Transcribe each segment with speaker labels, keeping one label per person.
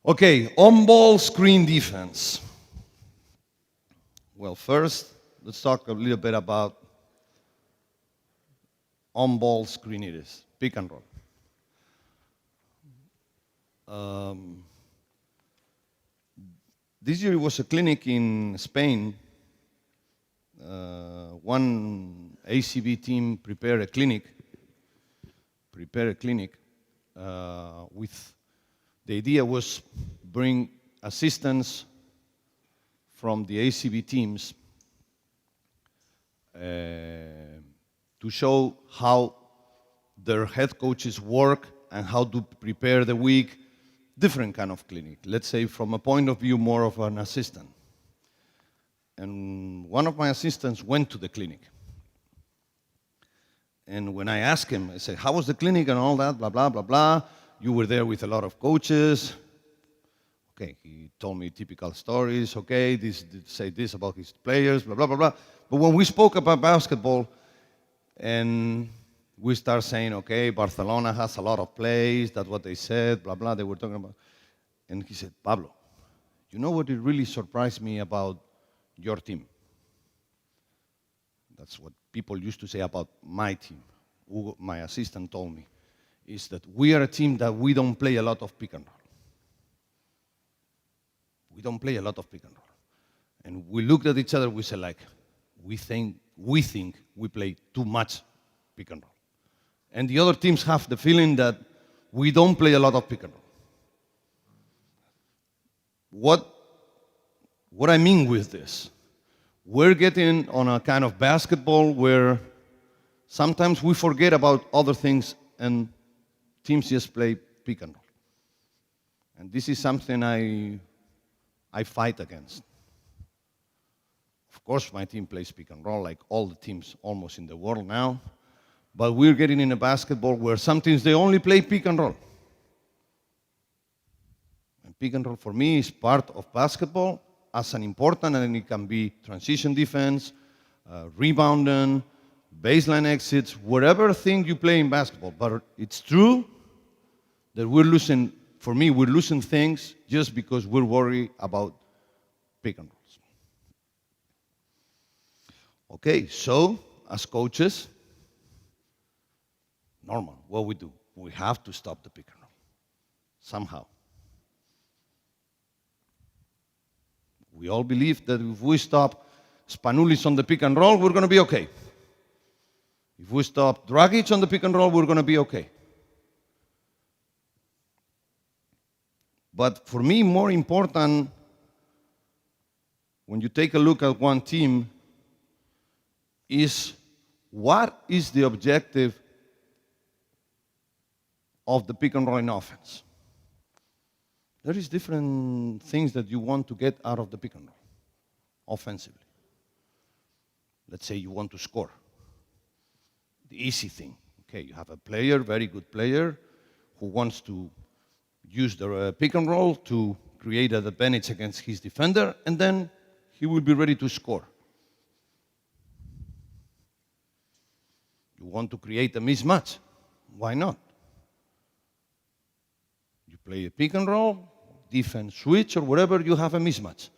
Speaker 1: Okay, on-ball screen defense. Well, first, let's talk a little bit about on-ball screen it is, pick and roll. This year was a clinic in Spain. One ACB team prepared a clinic with the idea was bring assistants from the ACB teams to show how their head coaches work and how to prepare the week, different kind of clinic. Let's say from a point of view more of an assistant. And one of my assistants went to the clinic. And when I asked him, I said, how was the clinic and all that, blah, blah, blah, blah. You were there with a lot of coaches. Okay, he told me typical stories. Okay, say this about his players, blah, blah, blah, blah. But when we spoke about basketball, and we start saying, okay, Barcelona has a lot of plays, that's what they said, blah, blah, they were talking about. And he said, Pablo, you know what it really surprised me about your team? That's what people used to say about my team. Hugo, my assistant, told me, is that we are a team that we don't play a lot of pick and roll. We don't play a lot of pick and roll. And we looked at each other, we said like, we think we play too much pick and roll. And the other teams have the feeling that we don't play a lot of pick and roll. What I mean with this, we're getting on a kind of basketball where sometimes we forget about other things and teams just play pick and roll. And this is something I fight against. Of course, my team plays pick and roll like all the teams almost in the world now, but we're getting in a basketball where some teams, they only play pick and roll. And pick and roll for me is part of basketball as an important, and it can be transition defense, rebounding, baseline exits, whatever thing you play in basketball. But it's true that we're losing, for me, we're losing things just because we're worried about pick and rolls. Okay, so as coaches, normal, what we do, we have to stop the pick and roll, somehow. We all believe that if we stop Spanulis on the pick and roll, we're going to be okay. If we stop Dragic on the pick and roll, we're going to be okay. But for me, more important, when you take a look at one team, is what is the objective of the pick and roll in offense? There is different things that you want to get out of the pick and roll, offensively. Let's say you want to score. The easy thing, okay, you have a player, very good player, who wants to use the pick and roll to create an advantage against his defender, and then he will be ready to score. You want to create a mismatch. Why not? You play a pick and roll, defense switch, or whatever, you have a mismatch.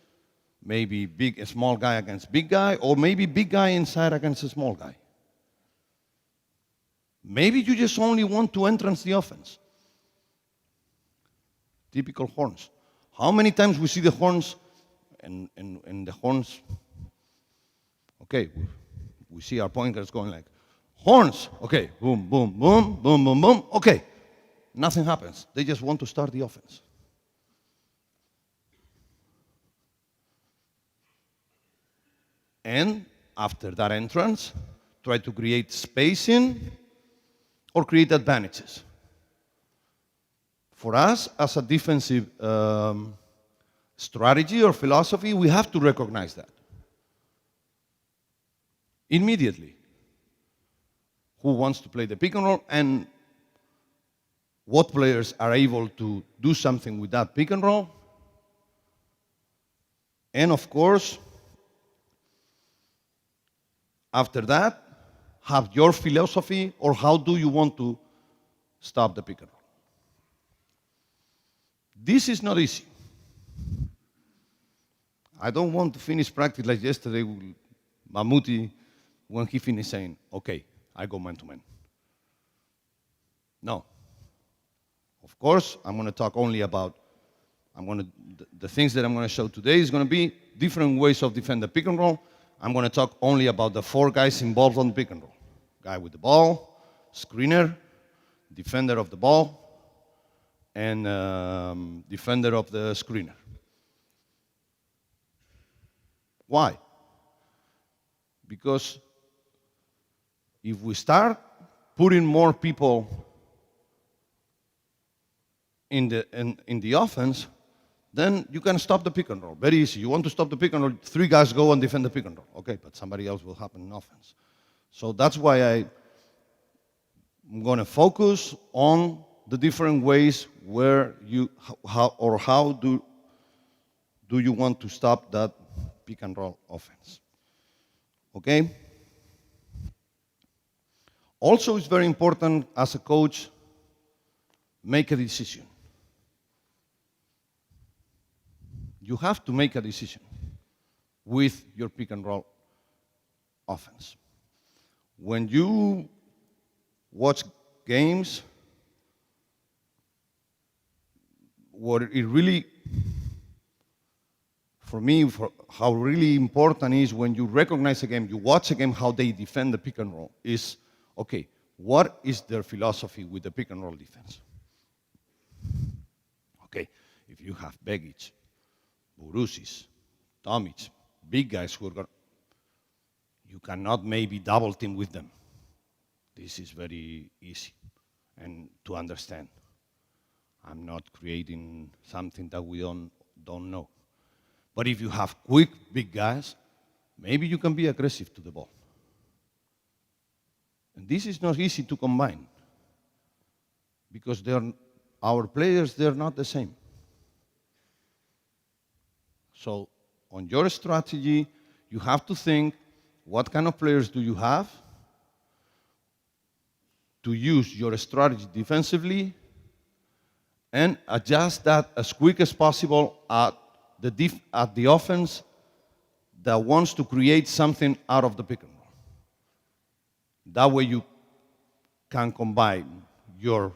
Speaker 1: Maybe a small guy against big guy, or maybe big guy inside against a small guy. Maybe you just only want to entrance the offense. Typical horns. How many times we see the horns and the horns, okay, we see our point guards going like, horns, okay, boom, boom, boom, boom, boom, boom, okay. Nothing happens. They just want to start the offense. And after that entrance, try to create spacing or create advantages. For us, as a defensive strategy or philosophy, we have to recognize that immediately. Who wants to play the pick and roll, and what players are able to do something with that pick and roll. And of course, after that, have your philosophy, or how do you want to stop the pick and roll. This is not easy. I don't want to finish practice like yesterday with Mamuti when he finished saying, okay, I go man-to-man. No. Of course, I'm going to talk only about, the things that I'm going to show today is going to be different ways of defend the pick and roll. I'm going to talk only about the 4 guys involved on the pick and roll. Guy with the ball, screener, defender of the ball, and defender of the screener. Why? Because if we start putting more people in the offense, then you can stop the pick and roll. Very easy. You want to stop the pick and roll, 3 guys go and defend the pick and roll. Okay, but somebody else will happen in offense. So that's why I'm going to focus on the different ways where how do you want to stop that pick and roll offense. Okay? Also, it's very important as a coach, make a decision. You have to make a decision with your pick and roll offense. When you watch games, what it really, for me, how really important is when you recognize a game, you watch a game, how they defend the pick and roll, is, okay, what is their philosophy with the pick and roll defense? Okay, if you have Begic, Borusis, Tomic, big guys who are going, you cannot maybe double team with them. This is very easy and to understand. I'm not creating something that we don't know. But if you have quick, big guys, maybe you can be aggressive to the ball. And this is not easy to combine because our players, they're not the same. So on your strategy, you have to think, what kind of players do you have to use your strategy defensively and adjust that as quick as possible at the offense that wants to create something out of the pick and roll. That way you can combine your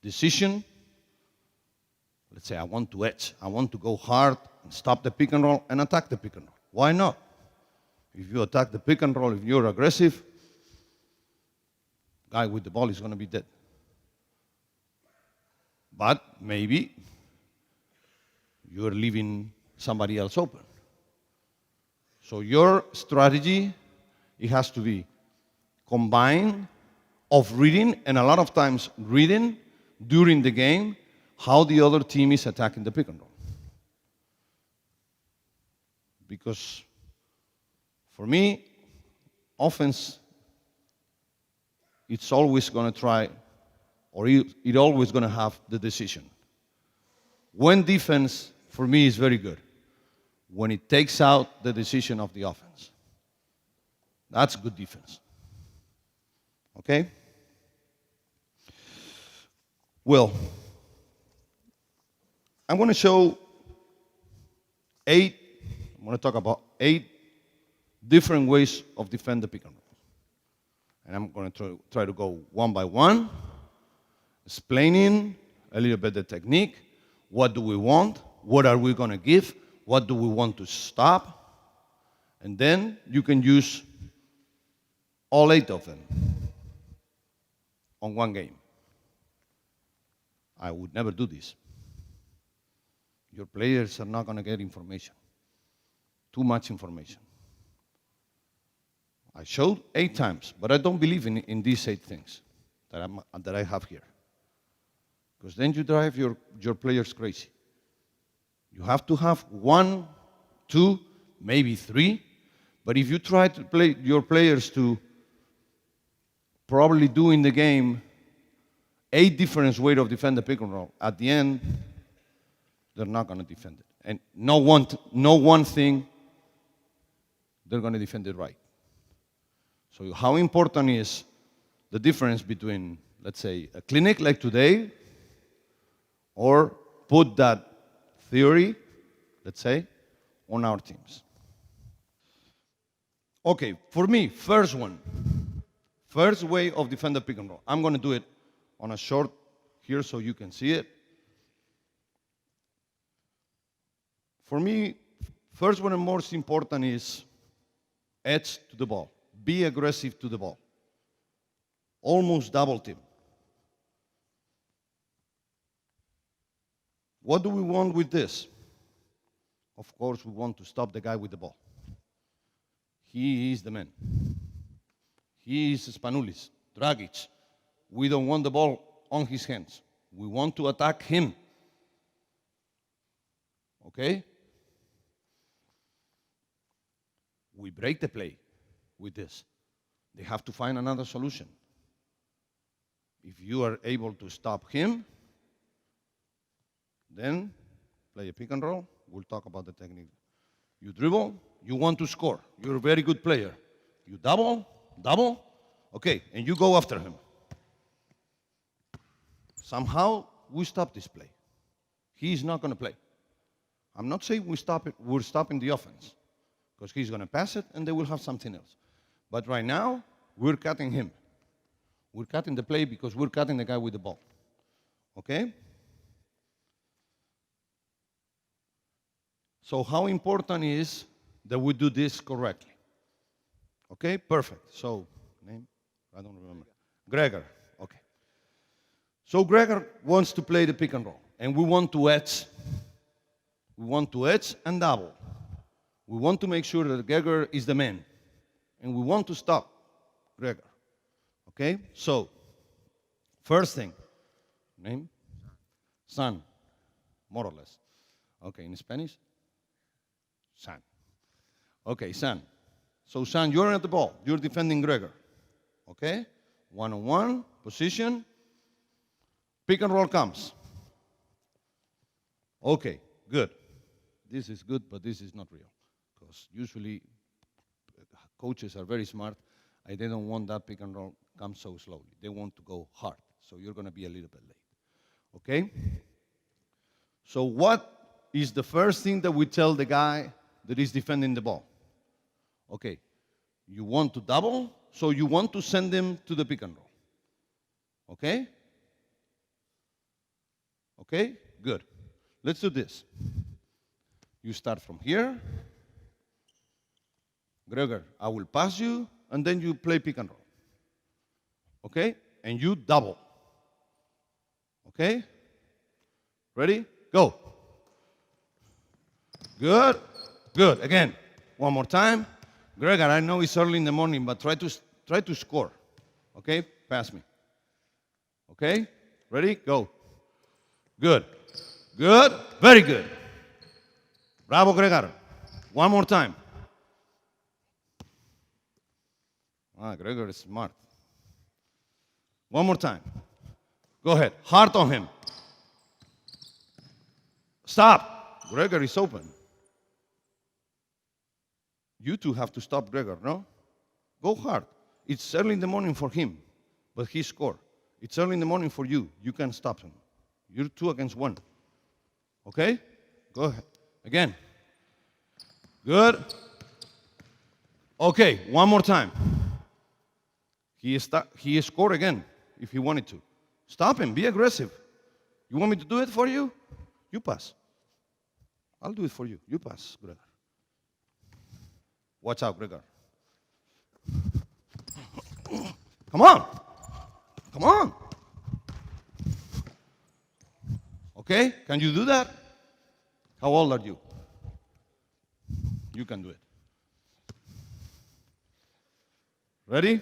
Speaker 1: decision. Let's say I want to edge. I want to go hard and stop the pick and roll and attack the pick and roll. Why not? If you attack the pick and roll, if you're aggressive, guy with the ball is going to be dead. But maybe you're leaving somebody else open. So your strategy, it has to be combined of reading, and a lot of times reading during the game how the other team is attacking the pick and roll. Because for me, offense, it's always going to try, or it's always going to have the decision. When defense, for me, is very good, when it takes out the decision of the offense. That's good defense. Okay? Well, I'm going to show I'm going to talk about 8 different ways of defend the pick and roll. And I'm going to try to go one by one, explaining a little bit the technique. What do we want? What are we going to give? What do we want to stop? And then you can use all 8 of them on one game. I would never do this. Your players are not going to get information. Too much information. I showed 8 times, but I don't believe in these 8 things that I have here. Because then you drive your players crazy. You have to have 1, 2, maybe 3, but if you try to play your players to probably do in the game 8 different ways of defend the pick and roll, at the end, they're not going to defend it. And no one thing, they're going to defend it right. So how important is the difference between, let's say, a clinic like today or put that theory, let's say, on our teams. Okay, for me, first way of defend the pick and roll. I'm going to do it on a short here so you can see it. For me, first one and most important is edge to the ball. Be aggressive to the ball. Almost double team. What do we want with this? Of course, we want to stop the guy with the ball. He is the man. He is Spanulis, Dragic. We don't want the ball on his hands. We want to attack him. Okay? We break the play with this. They have to find another solution. If you are able to stop him, then play a pick and roll. We'll talk about the technique. You dribble, you want to score. You're a very good player. You double, okay, and you go after him. Somehow, we stop this play. He's not going to play. I'm not saying we stop it, we're stopping the offense, because he's going to pass it and they will have something else. But right now, we're cutting him. We're cutting the play because we're cutting the guy with the ball. Okay? So how important is that we do this correctly? Okay, perfect. So, name? I don't remember. Gregor. Okay. So Gregor wants to play the pick and roll, and we want to edge. We want to edge and double. We want to make sure that Gregor is the man, and we want to stop Gregor. Okay? So, first thing, name? San, more or less. Okay, in Spanish? San. Okay, San. So, San, you're at the ball. You're defending Gregor. Okay? One-on-one, position. Pick and roll comes. Okay, good. This is good, but this is not real. Because usually, coaches are very smart, and they don't want that pick and roll come so slowly. They want to go hard. So, you're going to be a little bit late. Okay? So, what is the first thing that we tell the guy that is defending the ball? Okay, you want to double, so you want to send him to the pick and roll. Okay? Okay? Good. Let's do this. You start from here. Gregor, I will pass you, and then you play pick and roll. Okay? And you double. Okay? Ready? Go. Good. Good. Again, one more time. Gregor, I know it's early in the morning, but try to score. Okay? Pass me. Okay? Ready? Go. Good. Good. Very good. Bravo, Gregor. One more time. Ah, Gregor is smart. One more time. Go ahead. Hard on him. Stop. Gregor is open. You two have to stop Gregor, no? Go hard. It's early in the morning for him, but he scored. It's early in the morning for you. You can stop him. You're 2 against 1. Okay? Go ahead. Again. Good. Okay, one more time. He scored again if he wanted to. Stop him. Be aggressive. You want me to do it for you? You pass. I'll do it for you. You pass, Gregor. Watch out, Gregor. Come on. Come on. Okay? Can you do that? How old are you? You can do it. Ready?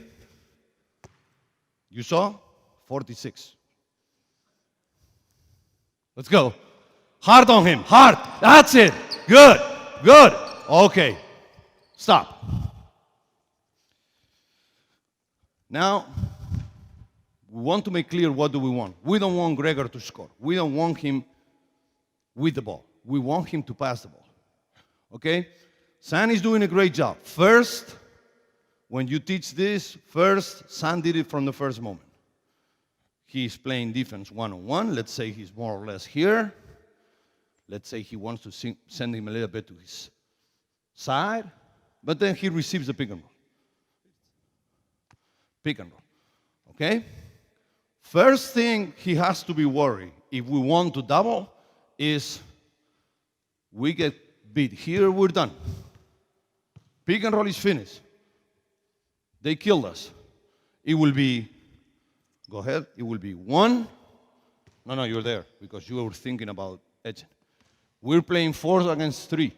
Speaker 1: You saw? 46. Let's go. Hard on him. Hard. That's it. Good. Good. Okay. Stop. Now, we want to make clear what do we want. We don't want Gregor to score. We don't want him with the ball. We want him to pass the ball. Okay? San is doing a great job. First, when you teach this, San did it from the first moment. He's playing defense one-on-one. Let's say he's more or less here. Let's say he wants to send him a little bit to his side, but then he receives the pick and roll. Pick and roll, okay? First thing he has to be worried if we want to double is we get beat here, we're done. Pick and roll is finished. They killed us. It will be, go ahead, it will be 1. No, you're there because you were thinking about edging. We're playing 4 against 3.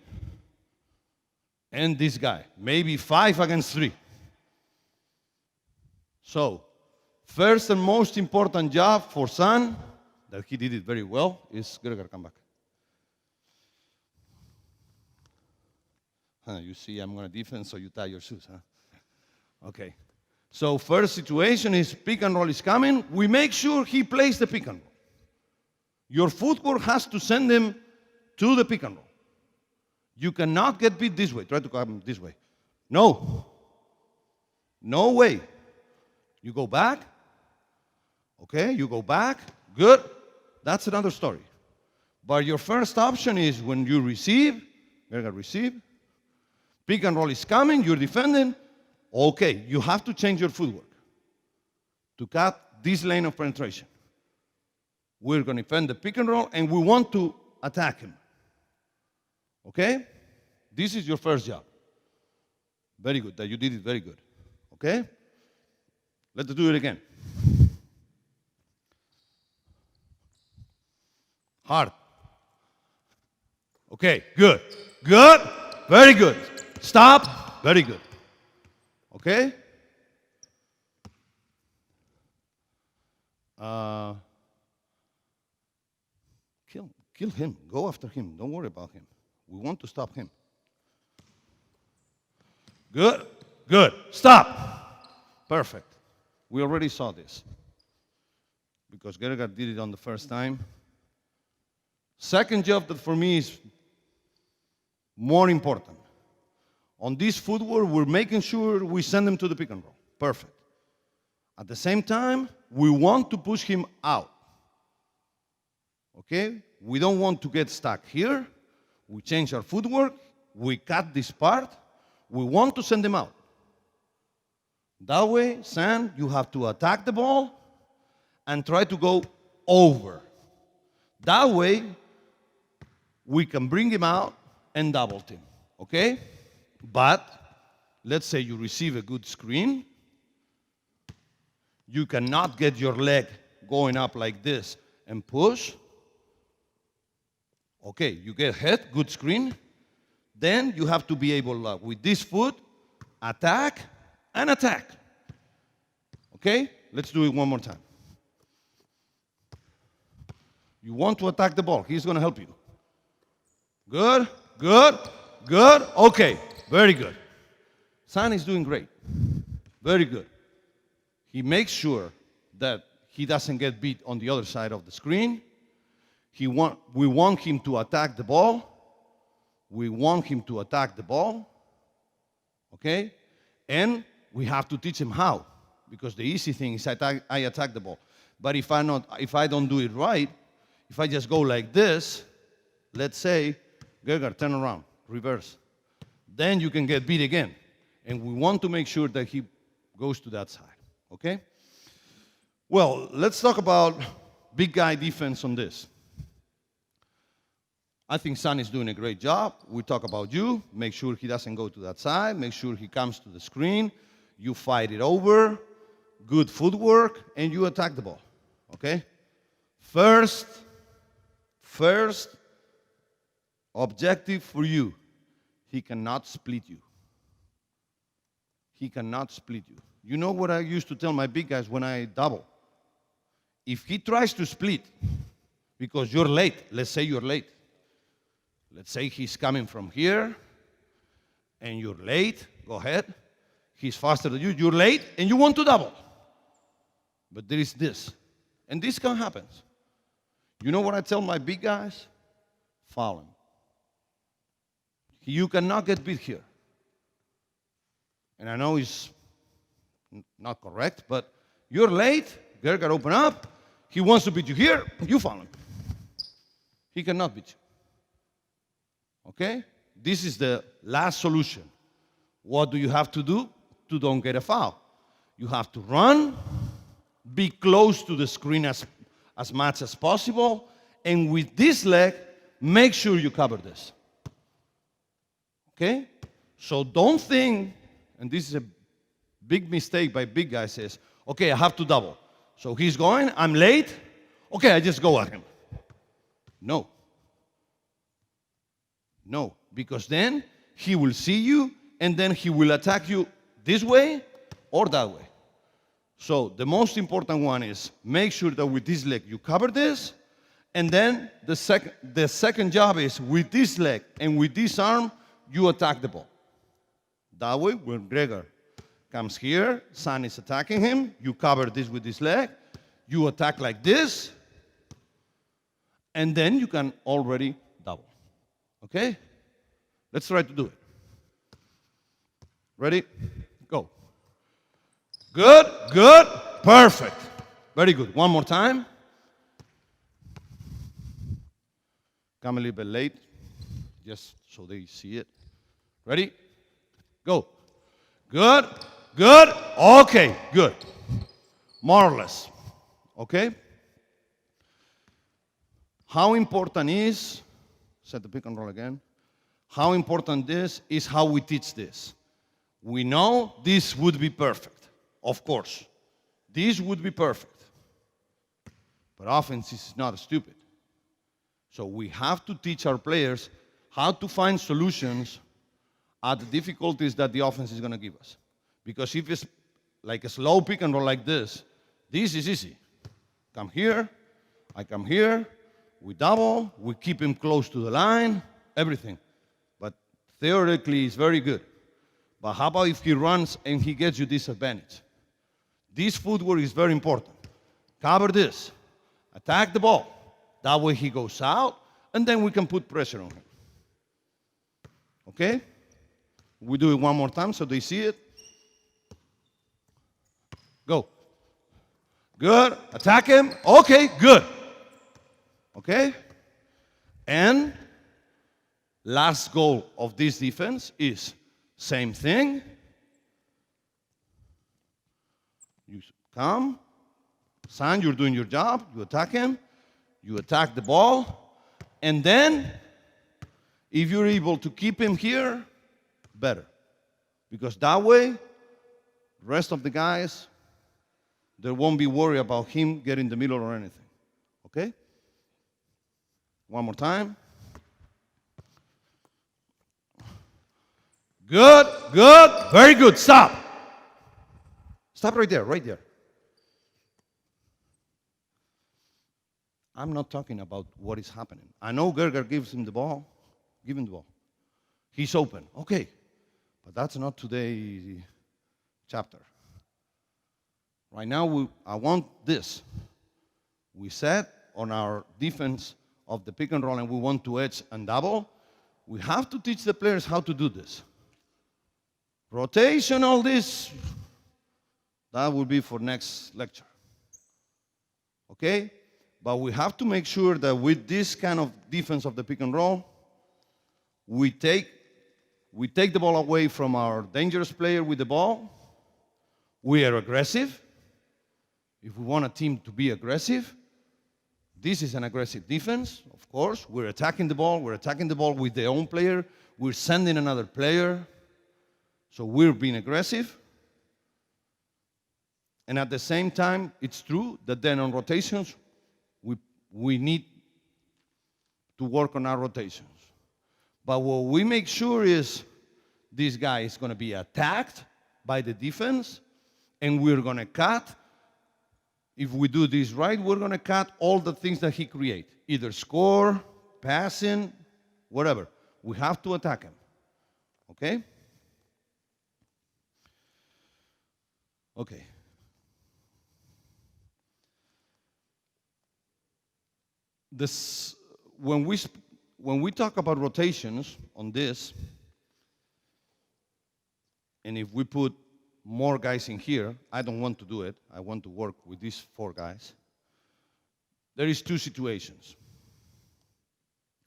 Speaker 1: And this guy, maybe 5 against 3. So, first and most important job for San, that he did it very well, is Gregor, come back. You see, I'm going to defense, so you tie your shoes, huh? Okay. So first situation is pick and roll is coming. We make sure he plays the pick and roll. Your footwork has to send him to the pick and roll. You cannot get beat this way. Try to come this way. No. No way. You go back. Okay, you go back. Good. That's another story. But your first option is when you receive, you're going to receive. Pick and roll is coming, you're defending. Okay, you have to change your footwork to cut this lane of penetration. We're going to defend the pick and roll, and we want to attack him. Okay? This is your first job. Very good, that you did it very good. Okay? Let's do it again. Hard. Okay, good. Good. Very good. Stop. Very good. Okay? Kill him. Go after him. Don't worry about him. We want to stop him. Good. Good. Stop. Perfect. We already saw this because Gerger did it on the first time. Second job that for me is more important. On this footwork, we're making sure we send him to the pick and roll. Perfect. At the same time, we want to push him out. Okay? We don't want to get stuck here. We change our footwork. We cut this part. We want to send him out. That way, Sam, you have to attack the ball and try to go over. That way, we can bring him out and double team. Okay? But let's say you receive a good screen. You cannot get your leg going up like this and push. Okay, you get hit, good screen. Then you have to be able, with this foot, attack and attack. Okay? Let's do it one more time. You want to attack the ball. He's going to help you. Good, good, good. Okay, very good. San is doing great. Very good. He makes sure that he doesn't get beat on the other side of the screen. We want him to attack the ball. We want him to attack the ball. Okay? And we have to teach him how. Because the easy thing is I attack the ball. But if I don't do it right, if I just go like this, let's say, Gerger, turn around, reverse. Then you can get beat again. And we want to make sure that he goes to that side. Okay? Well, let's talk about big guy defense on this. I think San is doing a great job. We talk about you. Make sure he doesn't go to that side. Make sure he comes to the screen. You fight it over. Good footwork. And you attack the ball. Okay? First objective for you. He cannot split you. He cannot split you. You know what I used to tell my big guys when I double? If he tries to split, because you're late, let's say you're late. Let's say he's coming from here, and you're late. Go ahead. He's faster than you. You're late, and you want to double. But there is this. And this can happen. You know what I tell my big guys? Foul him. You cannot get beat here. And I know it's not correct, but you're late. Gerger, open up. He wants to beat you here, you foul him. He cannot beat you. Okay? This is the last solution. What do you have to do to don't get a foul? You have to run, be close to the screen as much as possible, and with this leg, make sure you cover this. Okay? So don't think, and this is a big mistake by big guys, is, okay, I have to double. So he's going, I'm late, okay, I just go at him. No. No, because then he will see you, and then he will attack you this way or that way. So the most important one is make sure that with this leg you cover this, and then the second job is with this leg and with this arm, you attack the ball. That way, when Gregor comes here, Son is attacking him, you cover this with this leg, you attack like this, and then you can already double. Okay? Let's try to do it. Ready? Go. Good, good, perfect. Very good. One more time. Come a little bit late, just so they see it. Ready? Go. Good, good, okay, good. More or less. Okay? How important is, set the pick and roll again, how important this is how we teach this. We know this would be perfect, of course. This would be perfect. But offense is not stupid. So we have to teach our players how to find solutions at the difficulties that the offense is going to give us. Because if it's like a slow pick and roll like this is easy. Come here, I come here, we double, we keep him close to the line, everything. But theoretically, it's very good. But how about if he runs and he gets you disadvantage? This footwork is very important. Cover this, attack the ball. That way he goes out, and then we can put pressure on him. Okay? We do it one more time so they see it. Go. Good. Attack him. Okay, good. Okay? And last goal of this defense is same thing. You come. Son, you're doing your job. You attack him. You attack the ball. And then, if you're able to keep him here, better. Because that way, the rest of the guys, they won't be worried about him getting in the middle or anything. Okay? One more time. Good, good, very good. Stop. Stop right there, right there. I'm not talking about what is happening. I know Gerger gives him the ball. Give him the ball. He's open. Okay. But that's not today's chapter. Right now, I want this. We set on our defense of the pick and roll, and we want to edge and double. We have to teach the players how to do this. Rotation, all this, that will be for next lecture. Okay? But we have to make sure that with this kind of defense of the pick and roll, we take the ball away from our dangerous player with the ball. We are aggressive. If we want a team to be aggressive, this is an aggressive defense, of course. We're attacking the ball. We're attacking the ball with their own player. We're sending another player. So we're being aggressive. And at the same time, it's true that then on rotations, we need to work on our rotations. But what we make sure is this guy is going to be attacked by the defense, and we're going to cut. If we do this right, we're going to cut all the things that he creates, either score, passing, whatever. We have to attack him. Okay? Okay. This, when we talk about rotations on this, and if we put more guys in here, I don't want to do it. I want to work with these 4 guys. there is two situations.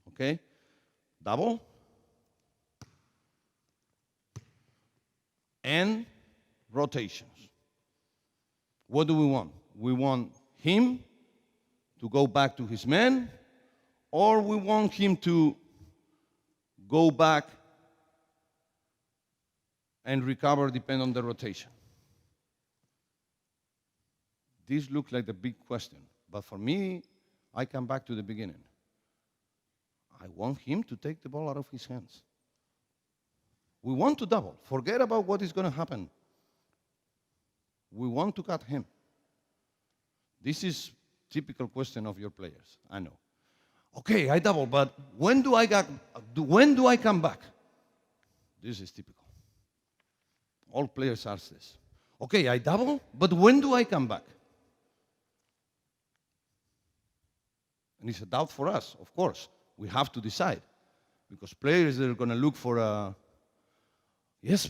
Speaker 1: Okay? Double and rotations. What do we want? We want him to go back to his man, or we want him to go back and recover depending on the rotation. This looks like the big question, but for me, I come back to the beginning. I want him to take the ball out of his hands. We want to double. Forget about what is going to happen. We want to cut him. This is typical question of your players, I know. Okay, I double, but when do I come back? This is typical. All players ask this. Okay, I double, but when do I come back? And it's a doubt for us, of course. We have to decide. Because players are going to look for a, yes,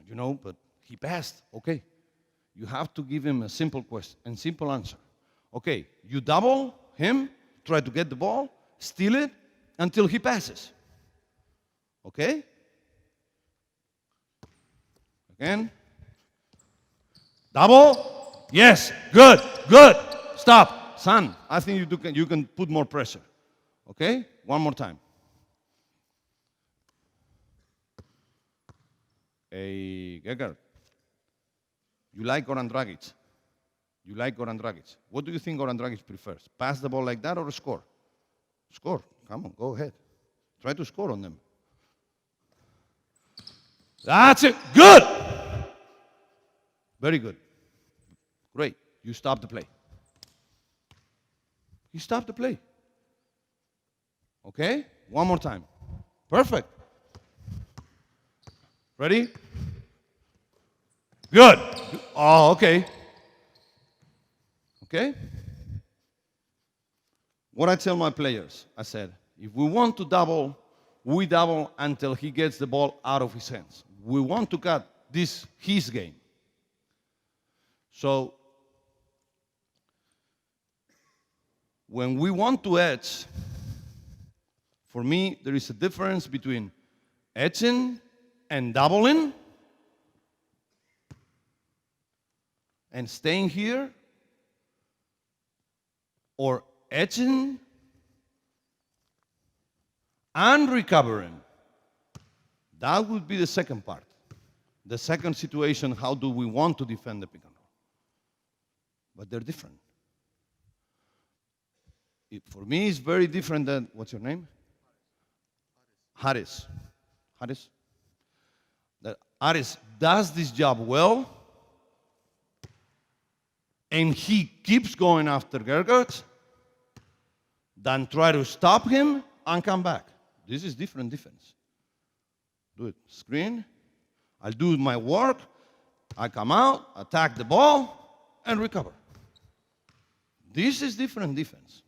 Speaker 1: but he passed. Okay. You have to give him a simple question and simple answer. Okay, you double him, try to get the ball, steal it until he passes. Okay? Again. Double. Yes. Good. Good. Stop. Son, I think you can put more pressure. Okay? One more time. Hey, Gergard. You like Goran Dragic. You like Goran Dragic. What do you think Goran Dragic prefers? Pass the ball like that or score? Score. Come on, go ahead. Try to score on them. That's it. Good. Very good. Great. You stop the play. You stop the play. Okay? One more time. Perfect. Ready? Good. Oh, okay. Okay? What I tell my players, I said, if we want to double, we double until he gets the ball out of his hands. We want to cut his game. So, when we want to edge, for me, there is a difference between edging and doubling and staying here, or edging and recovering. That would be the second part. The second situation, how do we want to defend the pick and roll? But they're different. For me, it's very different than, what's your name? Haris. Haris? That Haris does this job well, and he keeps going after Gergard, then try to stop him and come back. This is different defense. Do it. Screen. I'll do my work. I come out, attack the ball, and recover. This is different defense.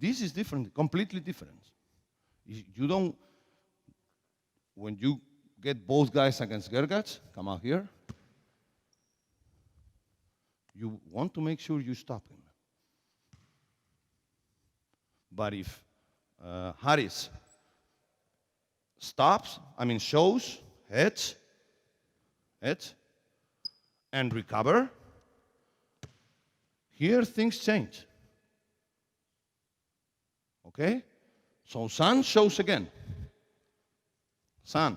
Speaker 1: This is different, completely different. You don't, when you get both guys against Gergard, come out here, you want to make sure you stop him. But if Haris shows, hedge, and recover, here things change. Okay? So San shows again. San,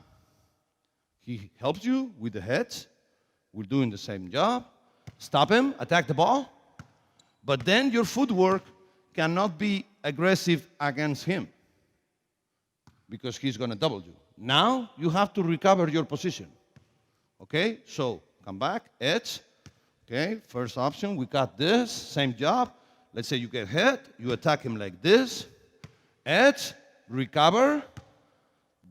Speaker 1: he helps you with the heads. We're doing the same job. Stop him, attack the ball. But then your footwork cannot be aggressive against him because he's going to double you. Now you have to recover your position. Okay? So come back, edge. Okay? First option, we got this, same job. Let's say you get hit, you attack him like this. Edge, recover,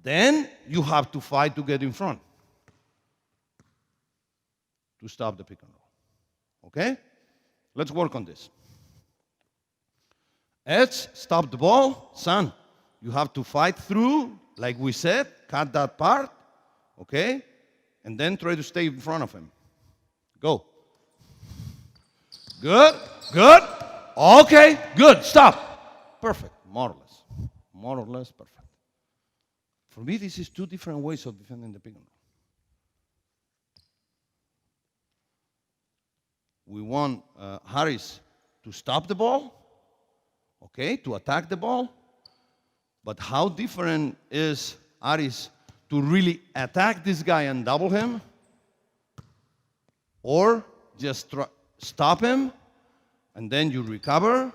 Speaker 1: then you have to fight to get in front to stop the pick and roll. Okay? Let's work on this. Edge, stop the ball. Son, you have to fight through, like we said, cut that part, okay? And then try to stay in front of him. Go. Good, good. Okay, good. Stop. Perfect. More or less. More or less perfect. For me, this is two different ways of defending the pick and roll. We want Harris to stop the ball, okay, to attack the ball. But how different is Harris to really attack this guy and double him? Or just stop him, and then you recover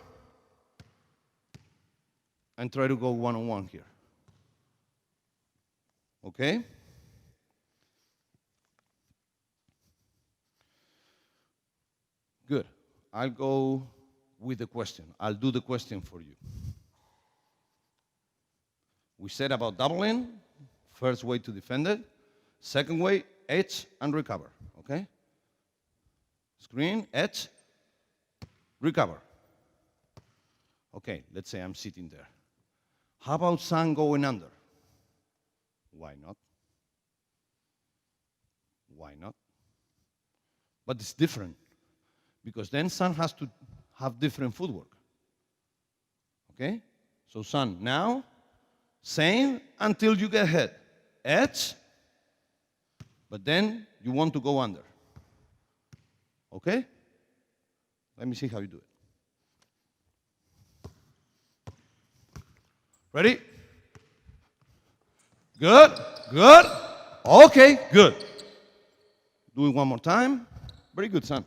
Speaker 1: and try to go one-on-one here. Okay? Good. I'll go with the question. I'll do the question for you. We said about doubling, first way to defend it. Second way, edge and recover, okay? Screen, edge, recover. Okay, let's say I'm sitting there. How about Son going under? Why not? Why not? But it's different, because then Son has to have different footwork. Okay? So Son, now, same until you get hit. Edge, but then you want to go under. Okay? Let me see how you do it. Ready? Good, good. Okay, good. Do it one more time. Very good, Son.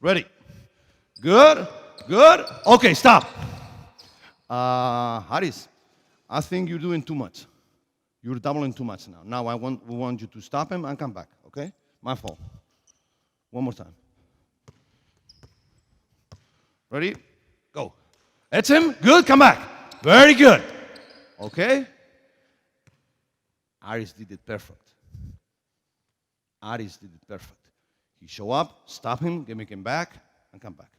Speaker 1: Ready? Good, good. Okay, stop. Harris, I think you're doing too much. You're doubling too much now. Now we want you to stop him and come back, okay? My fault. One more time. Ready? Go. That's him. Good, come back. Very good. Okay? Harris did it perfect. Harris did it perfect. He show up, stop him, make him back, and come back.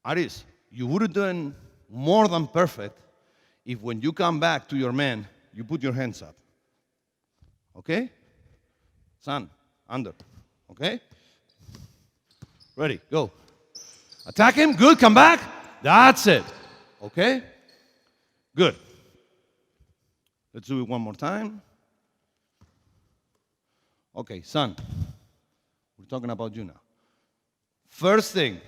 Speaker 1: Harris, you would have done more than perfect if when you come back to your man, you put your hands up. Okay? Son, under. Okay? Ready, go. Attack him, good, come back. That's it. Okay? Good. Let's do it one more time. Okay, Son, we're talking about you now. First thing,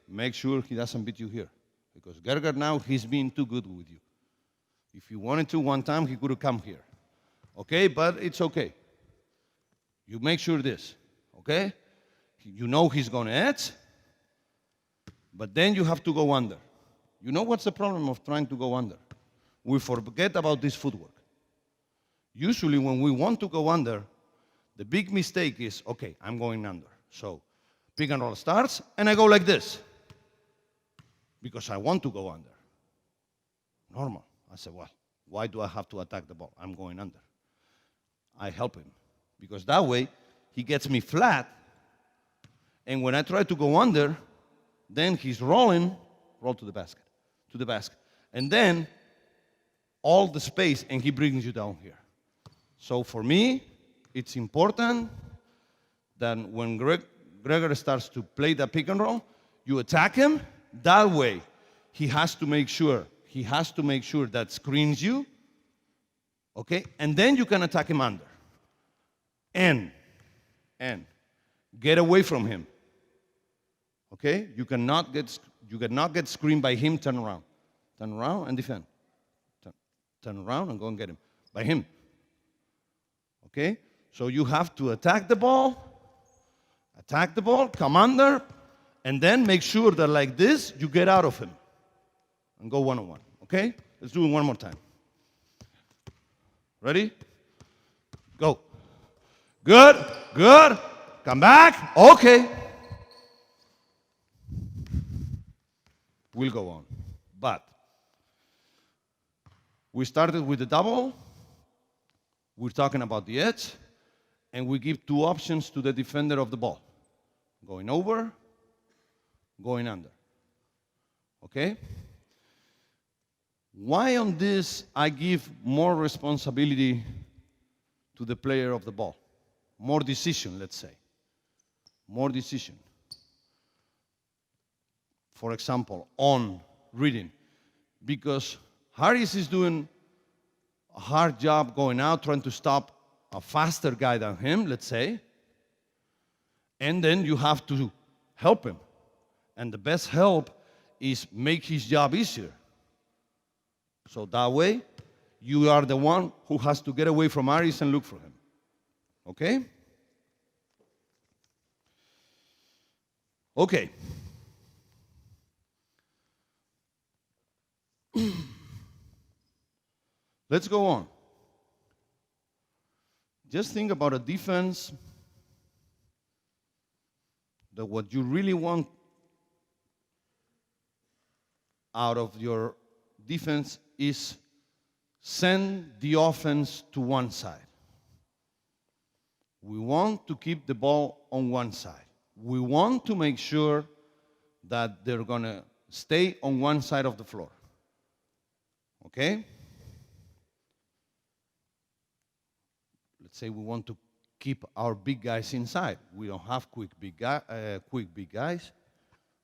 Speaker 1: make sure he doesn't beat you here. Because Gerger now, he's been too good with you. If he wanted to one time, he could have come here. Okay, but it's okay. You make sure this, okay? You know he's going to edge, but then you have to go under. You know what's the problem of trying to go under? We forget about this footwork. Usually when we want to go under, the big mistake is, okay, I'm going under. So pick and roll starts, and I go like this because I want to go under. Normal. I said, well, why do I have to attack the ball? I'm going under. I help him because that way he gets me flat, and when I try to go under, then he's rolling, roll to the basket, and then all the space, and he brings you down here. So for me, it's important that when Gregor starts to play the pick and roll, you attack him. That way, he has to make sure that screens you, okay? And then you can attack him under. And get away from him, okay? You cannot get screened by him. Turn around and defend. Turn around and go and get him by him. Okay? So you have to attack the ball, come under, and then make sure that like this, you get out of him and go one-on-one. Okay? Let's do it one more time. Ready? Go. Good, good. Come back. Okay. We'll go on. But we started with the double. We're talking about the edge. And we give two options to the defender of the ball. Going over, going under. Okay? Why on this I give more responsibility to the player of the ball? More decision, let's say. more decision. For example, on reading. Because Harris is doing a hard job going out, trying to stop a faster guy than him, let's say. And then you have to help him. And the best help is make his job easier. So that way, you are the one who has to get away from Aris and look for him. Okay? Okay. Let's go on. Just think about a defense that what you really want out of your defense is send the offense to one side. We want to keep the ball on one side. We want to make sure that they're going to stay on one side of the floor. Okay? Let's say we want to keep our big guys inside. We don't have quick big guys.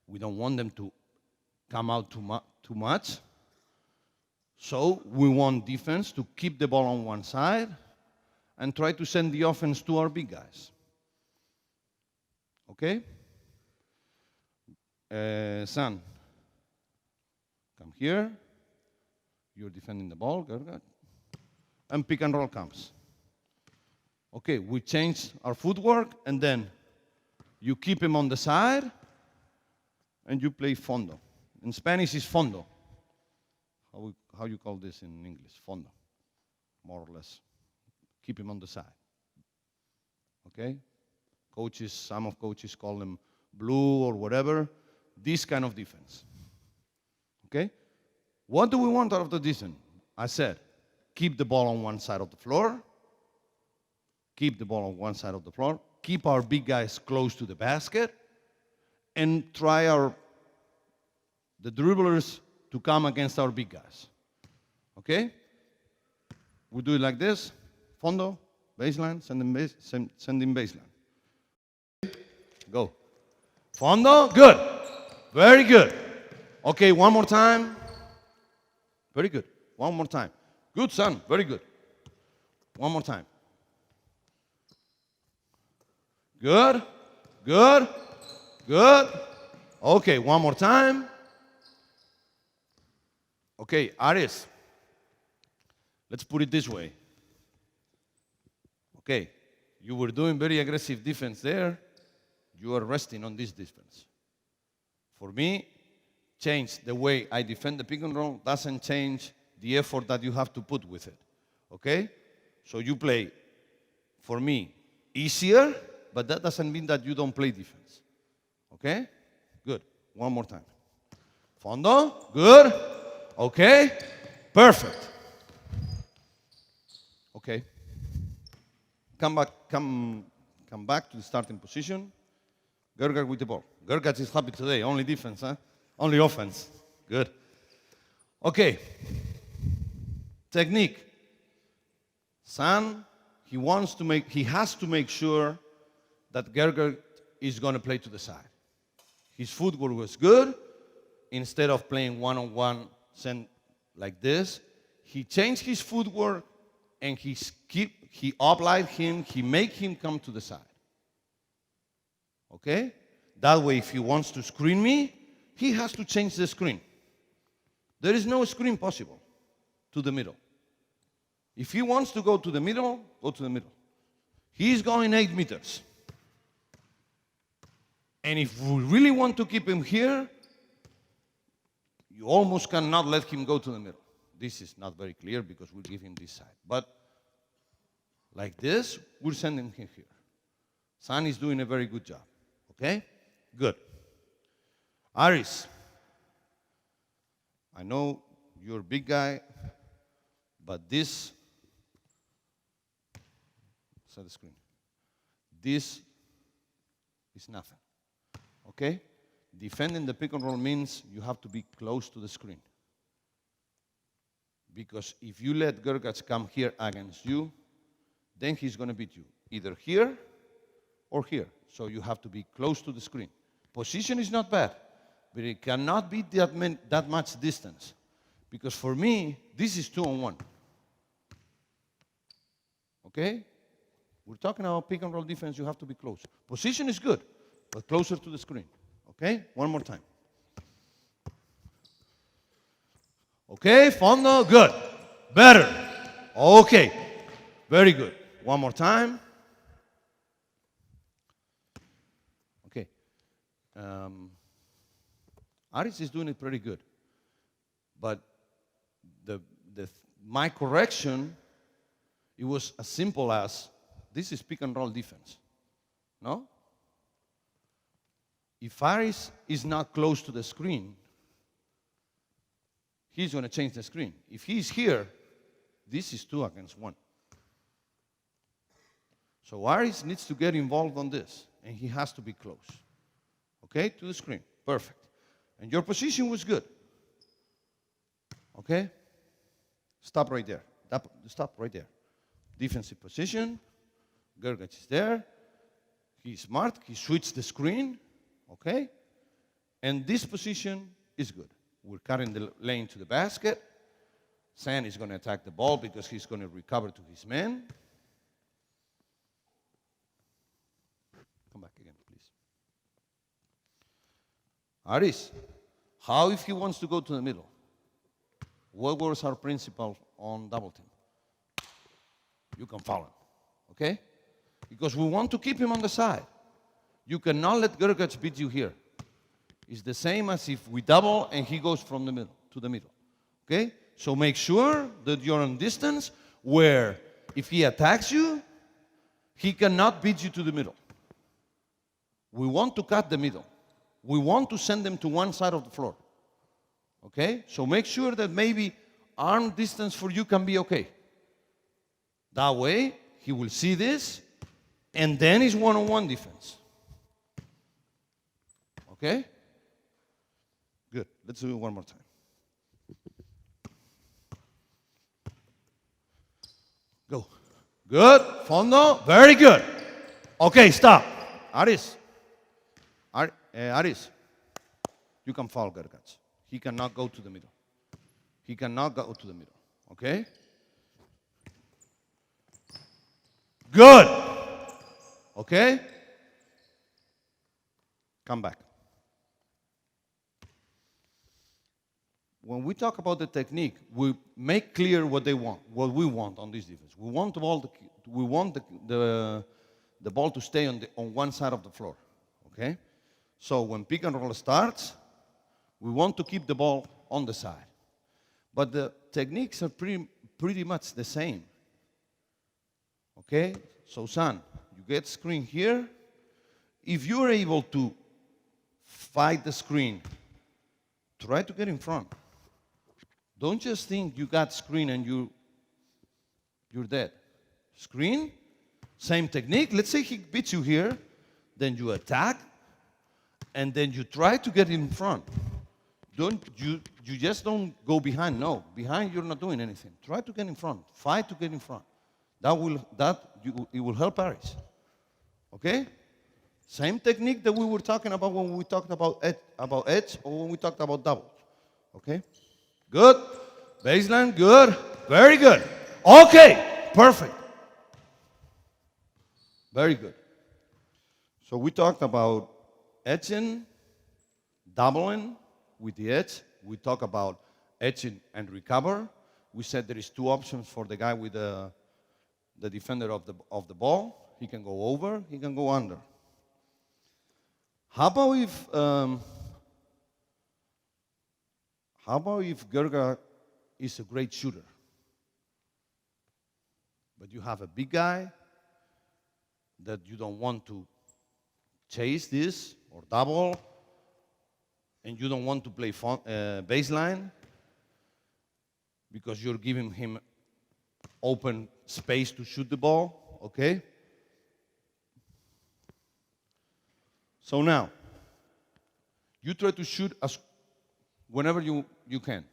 Speaker 1: We don't want them to come out too much. So we want defense to keep the ball on one side and try to send the offense to our big guys. Okay? Son, come here. You're defending the ball. Good. And pick and roll comes. Okay, we change our footwork, and then you keep him on the side, and you play fondo. In Spanish, it's fondo. How you call this in English? Fondo, more or less. Keep him on the side. Okay? Coaches, some of coaches call them blue or whatever. This kind of defense. Okay? What do we want out of the defense? I said, keep the ball on one side of the floor. Keep the ball on one side of the floor. Keep our big guys close to the basket. And try the dribblers to come against our big guys. Okay? We do it like this. Fondo, baseline, send in baseline. Go. Fondo, good. Very good. Okay, one more time. Very good. One more time. Good, son. Very good. One more time. Good. Good. Good. Okay, one more time. Okay, Aris. Let's put it this way. Okay, you were doing very aggressive defense there. You are resting on this defense. For me, change the way I defend the pick and roll doesn't change the effort that you have to put with it. Okay? So you play, for me, easier, but that doesn't mean that you don't play defense. Okay? Good. One more time. Fondo. Good. Okay. Perfect. Okay. Come back to the starting position. Gerger with the ball. Gerger is happy today. Only defense, huh? Only offense. Good. Okay. Technique. Son, he has to make sure that Gerger is going to play to the side. His footwork was good. Instead of playing one-on-one like this, he changed his footwork and he uplight him, he make him come to the side. Okay? That way, if he wants to screen me, he has to change the screen. There is no screen possible to the middle. If he wants to go to the middle, go to the middle. He's going 8 meters. And if we really want to keep him here, you almost cannot let him go to the middle. This is not very clear because we'll give him this side. But like this, we're sending him here. San is doing a very good job. Okay? Good. Aris, I know you're a big guy, but this, set the screen. This is nothing. Okay? Defending the pick and roll means you have to be close to the screen. Because if you let Gergach come here against you, then he's going to beat you, either here or here. so you have to be close to the screen. Position is not bad, but it cannot be that much distance. Because for me, this is 2-on-1. Okay? We're talking about pick and roll defense, you have to be close. Position is good, but closer to the screen. Okay? One more time. Okay, fondo, good. Better. Okay, very good. One more time. Okay. Aris is doing it pretty good. But my correction, it was as simple as, this is pick and roll defense. No? If Aris is not close to the screen, he's going to change the screen. If he's here, this is 2 against 1. So Aris needs to get involved on this, and he has to be close. Okay, to the screen. Perfect. And your position was good. Okay? Stop right there. Stop right there. Defensive position. Gergach is there. He's smart. He switched the screen. Okay? And this position is good. We're cutting the lane to the basket. San is going to attack the ball because he's going to recover to his man. Come back again, please. Aris, how if he wants to go to the middle? What was our principle on double team? You can foul him, okay? Because we want to keep him on the side. You cannot let Gergach beat you here. It's the same as if we double and he goes from the middle to the middle, okay? So make sure that you're on distance where if he attacks you, he cannot beat you to the middle. We want to cut the middle. We want to send them to one side of the floor. Okay? So make sure that maybe arm distance for you can be okay. That way, he will see this, and then it's one-on-one defense. Okay? Good. Let's do it one more time. Go. Good. Fondo. Very good. Okay, stop. Aris. Aris. You can foul Gergach. He cannot go to the middle. He cannot go to the middle. Okay? Good. Okay? Come back. When we talk about the technique, we make clear what they want, what we want on this defense. We want the ball to stay on one side of the floor. Okay? So when pick and roll starts, we want to keep the ball on the side. But the techniques are pretty much the same. Okay? So, San, you get screen here. If you're able to fight the screen, try to get in front. Don't just think you got screen and you're dead. Screen, same technique. Let's say he beats you here, then you attack, and then you try to get in front. You just don't go behind. No, behind you're not doing anything. Try to get in front. Fight to get in front. It will help Aris. Okay? Same technique that we were talking about when we talked about edge or when we talked about double. Okay? Good. Baseline, good. Very good. Okay, perfect. Very good. So we talked about edging, doubling with the edge. We talk about edging and recover. We said there is 2 options for the guy with the defender of the ball. He can go over, he can go under. How about if Gergach is a great shooter, but you have a big guy that you don't want to chase this or double, and you don't want to play baseline because you're giving him open space to shoot the ball, okay? So now, you try to shoot whenever you can,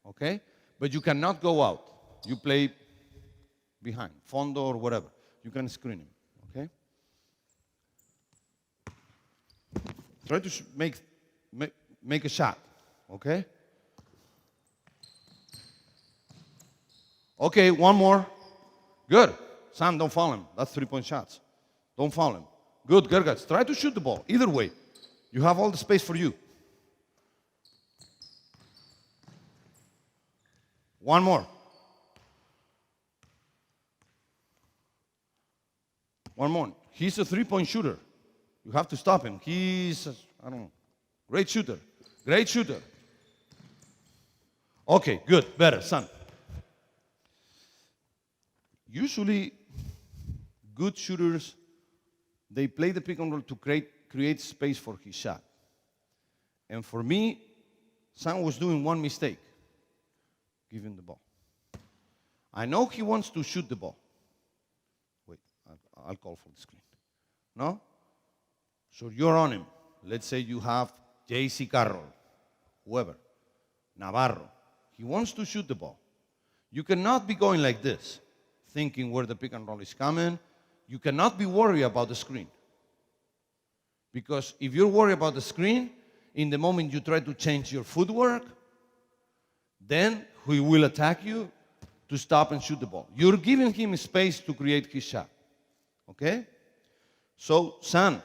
Speaker 1: okay? But you cannot go out. You play behind, fondo or whatever. You can screen him, okay? Try to make a shot, okay? Okay, one more. Good. Sam, don't foul him. That's 3-point shots. Don't foul him. Good, Gergats. Try to shoot the ball. Either way, you have all the space for you. One more. One more. He's a 3-point shooter. You have to stop him. He's, I don't know, great shooter. Great shooter. Okay, good. Better, son. Usually, good shooters, they play the pick and roll to create space for his shot. And for me, Sam was doing one mistake. Give him the ball. I know he wants to shoot the ball. Wait, I'll call for the screen. No? So you're on him. Let's say you have J.C. Carroll, whoever, Navarro. He wants to shoot the ball. You cannot be going like this, thinking where the pick and roll is coming. You cannot be worried about the screen. Because if you're worried about the screen, in the moment you try to change your footwork, then he will attack you to stop and shoot the ball. You're giving him space to create his shot. Okay? So, son,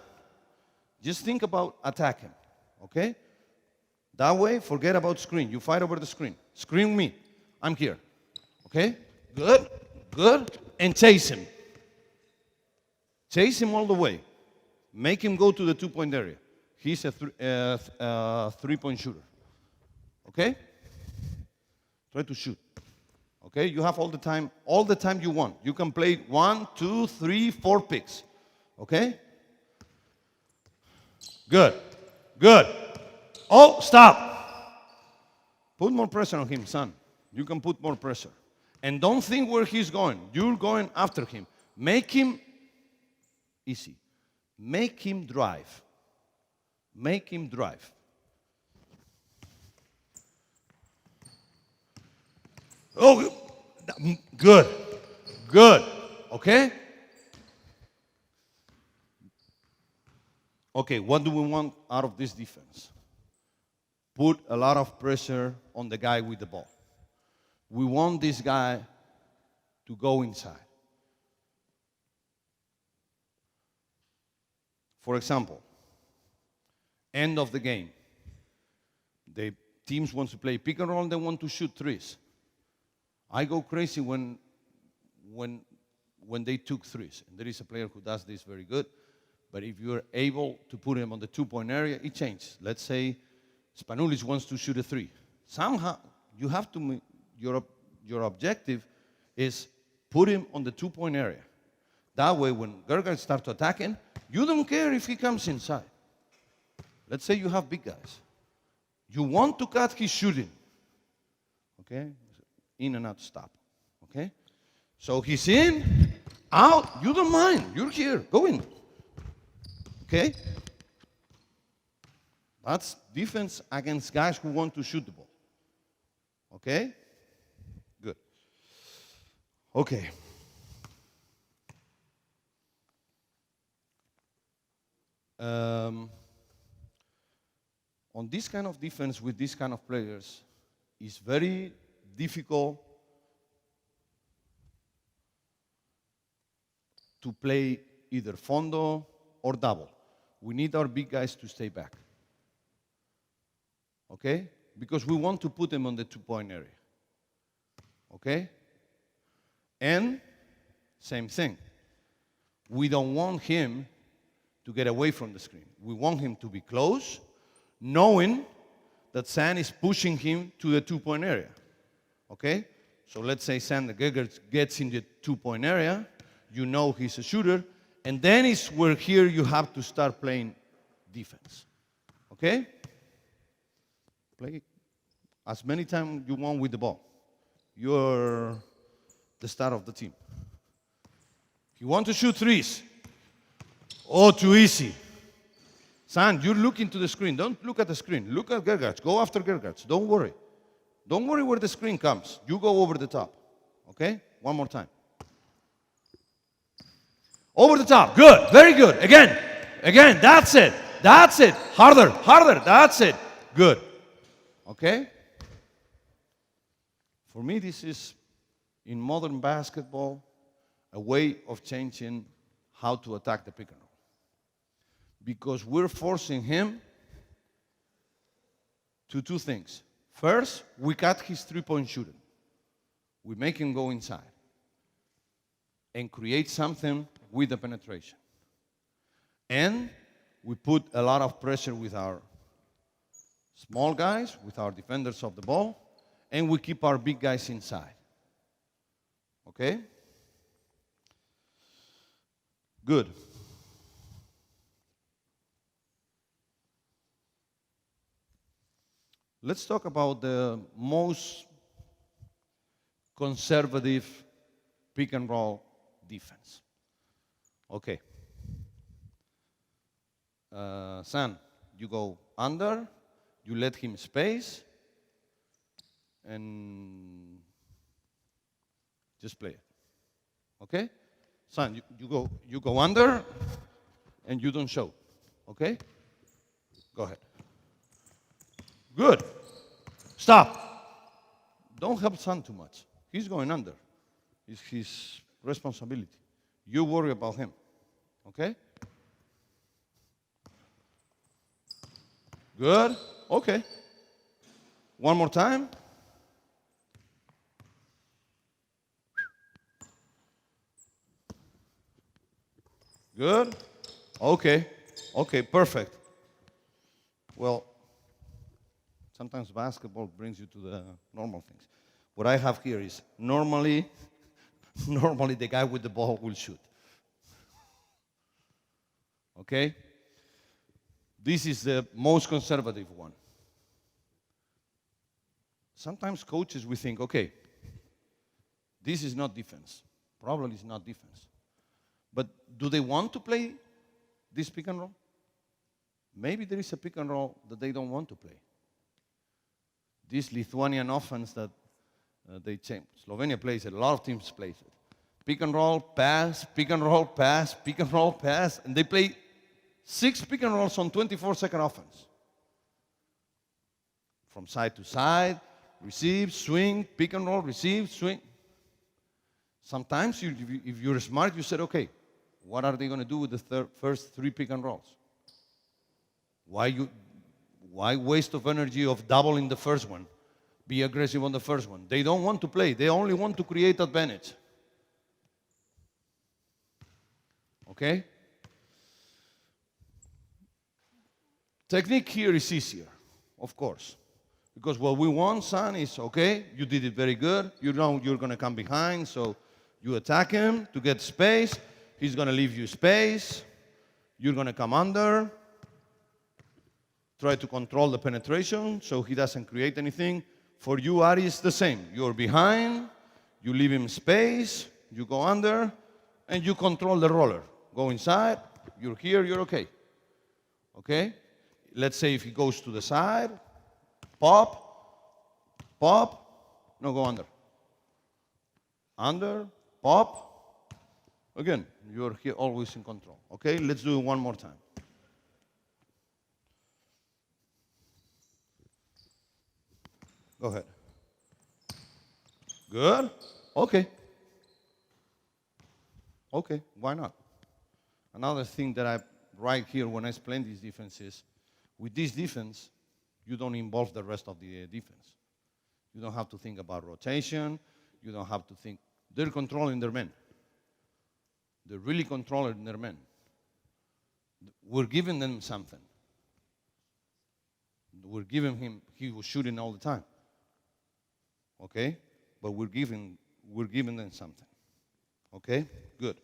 Speaker 1: just think about attacking. Okay? That way, forget about screen. You fight over the screen. Screen me. I'm here. Okay? Good. Good. And chase him. Chase him all the way. Make him go to the 2-point area. He's a 3-point shooter. Okay? Try to shoot. Okay? You have all the time you want. You can play 1, 2, 3, 4 picks. Okay? Good. Good. Oh, stop. Put more pressure on him, son. You can put more pressure. And don't think where he's going. You're going after him. Make him easy. Make him drive. Make him drive. Oh, good. Good. Okay? Okay, what do we want out of this defense? Put a lot of pressure on the guy with the ball. We want this guy to go inside. For example, end of the game. The teams want to play pick and roll, they want to shoot threes. I go crazy when they took threes. And there is a player who does this very good. But if you're able to put him on the 2-point area, it changes. Let's say Spanulis wants to shoot a 3. Somehow, you have to, your objective is put him on the 2-point area. That way, when Gergard starts attacking, you don't care if he comes inside. Let's say you have big guys. You want to cut his shooting. Okay? In and out, stop. Okay? So he's in, out, you don't mind. You're here, go in. Okay? That's defense against guys who want to shoot the ball. Okay? Good. Okay. On this kind of defense with this kind of players, it's very difficult to play either fondo or double. We need our big guys to stay back. Okay? Because we want to put them on the 2-point area. Okay? And same thing. We don't want him to get away from the screen. We want him to be close, knowing that Sam is pushing him to the 2-point area. Okay? So let's say Sam gets in the 2-point area. You know he's a shooter. And then is where here you have to start playing defense. Okay? Play as many times you want with the ball. You're the star of the team. You want to shoot threes. Oh, too easy. Son, you're looking to the screen. Don't look at the screen. Look at Gergard. Go after Gergard. Don't worry. Don't worry where the screen comes. You go over the top. Okay? One more time. Over the top. Good. Very good. Again. Again. That's it. That's it. Harder, harder. That's it. Good. Okay? For me, this is, in modern basketball, a way of changing how to attack the pick and roll. Because we're forcing him to two things. First, we cut his three-point shooting. We make him go inside and create something with the penetration. And we put a lot of pressure with our small guys, with our defenders of the ball, and we keep our big guys inside. Okay? Good. Let's talk about the most conservative pick and roll defense. Okay. San, you go under, you let him space, and just play it. Okay? San, you go under, and you don't show. Okay? Go ahead. Good. Stop. Don't help San too much. He's going under. It's his responsibility. You worry about him. Okay? Good. Okay. One more time. Good. Okay. Okay, perfect. Well, sometimes basketball brings you to the normal things. What I have here is normally the guy with the ball will shoot. Okay? This is the most conservative one. Sometimes coaches, we think, okay, this is not defense. Probably it's not defense. But do they want to play this pick and roll? Maybe there is a pick and roll that they don't want to play. This Lithuanian offense that they change. Slovenia plays it. A lot of teams play it. Pick and roll, pass, pick and roll, pass, pick and roll, pass. And they play 6 pick and rolls on 24-second offense. From side to side, receive, swing, pick and roll, receive, swing. Sometimes, if you're smart, you said, okay, what are they going to do with the first 3 pick and rolls? Why waste of energy of doubling the first one? Be aggressive on the first one. They don't want to play. They only want to create advantage. Okay? Technique here is easier, of course. Because what we want, son, is, okay, you did it very good. You know you're going to come behind, so you attack him to get space. He's going to leave you space. You're going to come under. Try to control the penetration so he doesn't create anything. For you, Ari, it's the same. You're behind. You leave him space. You go under. And you control the roller. Go inside. You're here. You're okay. Okay? Let's say if he goes to the side. Pop. Pop. No, go under. Under. Pop. Again, you're here always in control. Okay? Let's do it one more time. Go ahead. Good? Okay. Okay, why not? Another thing that I write here when I explain this defense is, with this defense, you don't involve the rest of the defense. You don't have to think about rotation. You don't have to think. They're controlling their men. They're really controlling their men. We're giving them something. We're giving him, he was shooting all the time. Okay? But we're giving them something. Okay? Good.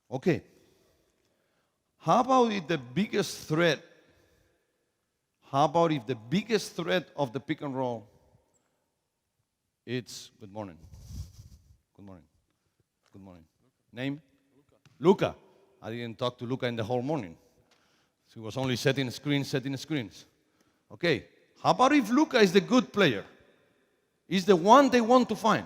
Speaker 1: Okay. How about if the biggest threat of the pick and roll, it's, good morning. Good morning. Good morning. Name? Luca. I didn't talk to Luca in the whole morning. He was only setting screens. Okay. How about if Luca is the good player? Is the one they want to find?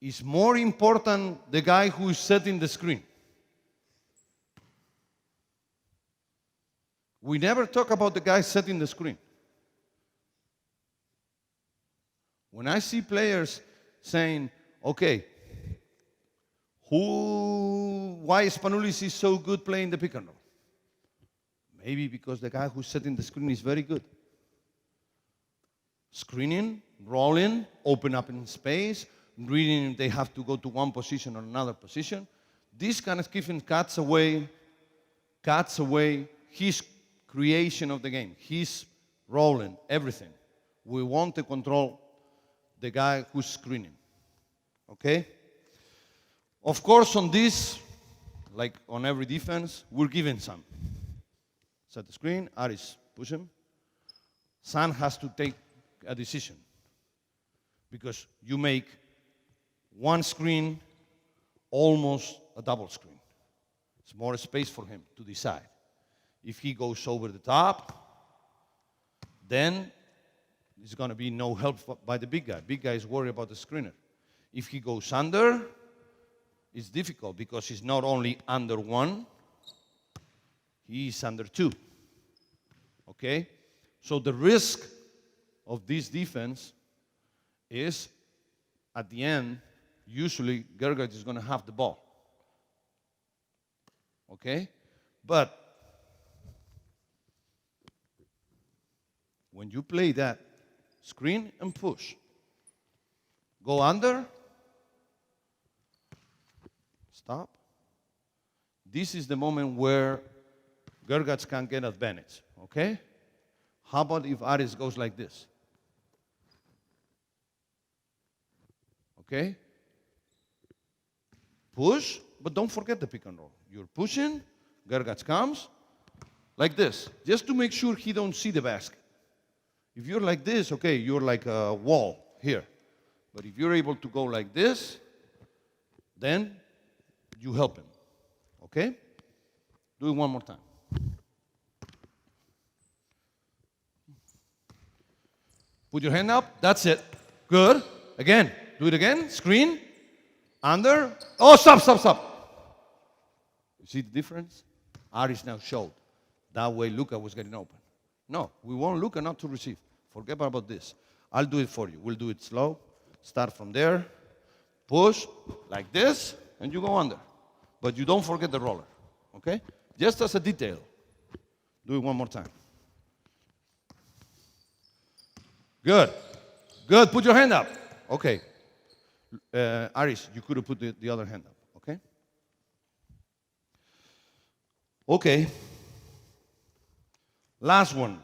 Speaker 1: is more important the guy who is setting the screen. We never talk about the guy setting the screen. When I see players saying, okay, why Spanulis is so good playing the pick and roll? Maybe because the guy who's setting the screen is very good. Screening, rolling, open up in space, reading if they have to go to one position or another position. This kind of keeping cuts away his creation of the game, his rolling, everything. We want to control the guy who's screening. Okay? Of course, on this, like on every defense, we're giving some. Set the screen, Aris, push him. San has to take a decision. Because you make one screen almost a double screen. It's more space for him to decide. If he goes over the top, then there's going to be no help by the big guy. Big guy is worried about the screener. If he goes under, it's difficult because he's not only under one, he's under two. Okay? So the risk of this defense is, at the end, usually Gergert is going to have the ball. Okay? But when you play that screen and push, go under, stop. This is the moment where Gergats can get advantage, okay? How about if Aris goes like this? Okay? Push, but don't forget the pick and roll. You're pushing, Gergats comes, like this, just to make sure he don't see the basket. If you're like this, okay, you're like a wall here. But if you're able to go like this, then you help him. Okay? Do it one more time. Put your hand up. That's it. Good. Again. Do it again. Screen. Under. Oh, stop. You see the difference? Aris now showed. That way Luka was getting open. No, we want Luka not to receive. Forget about this. I'll do it for you. We'll do it slow. Start from there. Push like this, and you go under. But you don't forget the roller. Okay? Just as a detail. Do it one more time. Good. Good. Put your hand up. Okay. Aris, you could have put the other hand up. Okay? Okay. Last one.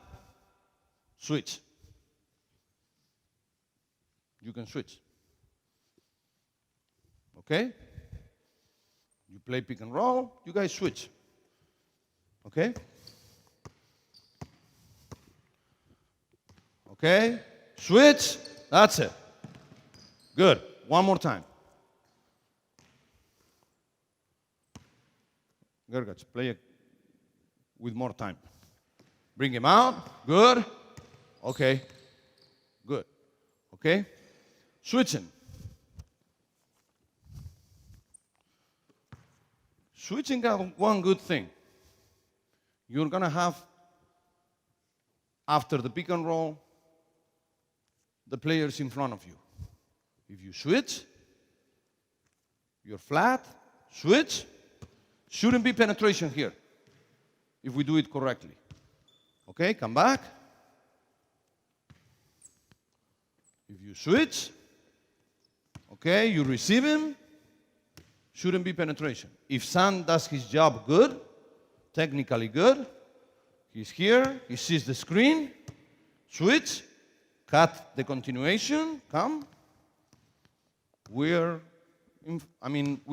Speaker 1: Switch. You can switch. Okay? You play pick and roll. You guys switch. Okay? Okay? Switch. That's it. Good. One more time. Gergats, play it with more time. Bring him out. Good. Okay. Good. Okay? Switching. Switching got one good thing. You're going to have, after the pick and roll, the players in front of you. If you switch, you're flat, switch, shouldn't be penetration here if we do it correctly. Okay, come back. If you switch, okay, you receive him, shouldn't be penetration. If San does his job good, technically good, he's here, he sees the screen, switch, cut the continuation, come. We